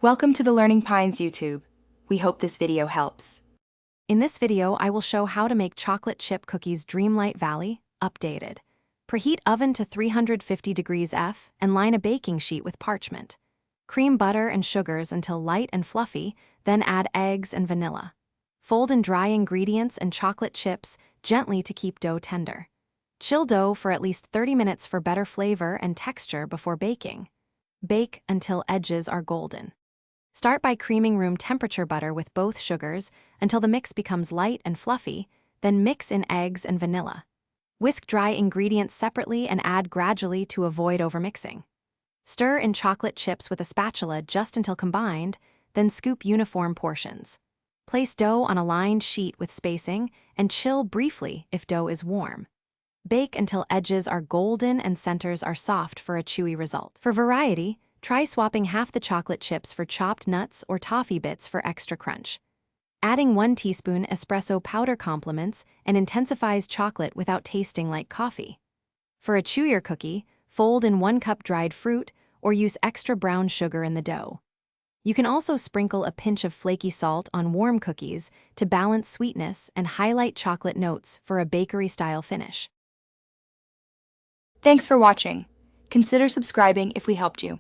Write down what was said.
Welcome to the Learning Pines YouTube. We hope this video helps. In this video, I will show how to make chocolate chip cookies Dreamlight Valley updated. Preheat oven to 350 degrees F and line a baking sheet with parchment. Cream butter and sugars until light and fluffy, then add eggs and vanilla. Fold in dry ingredients and chocolate chips gently to keep dough tender. Chill dough for at least 30 minutes for better flavor and texture before baking. Bake until edges are golden. Start by creaming room temperature butter with both sugars until the mix becomes light and fluffy, then mix in eggs and vanilla. Whisk dry ingredients separately and add gradually to avoid overmixing. Stir in chocolate chips with a spatula just until combined, then scoop uniform portions. Place dough on a lined sheet with spacing and chill briefly if dough is warm. Bake until edges are golden and centers are soft for a chewy result. For variety, try swapping half the chocolate chips for chopped nuts or toffee bits for extra crunch. Adding 1 teaspoon espresso powder complements and intensifies chocolate without tasting like coffee. For a chewier cookie, fold in 1 cup dried fruit or use extra brown sugar in the dough. You can also sprinkle a pinch of flaky salt on warm cookies to balance sweetness and highlight chocolate notes for a bakery-style finish. Thanks for watching. Consider subscribing if we helped you.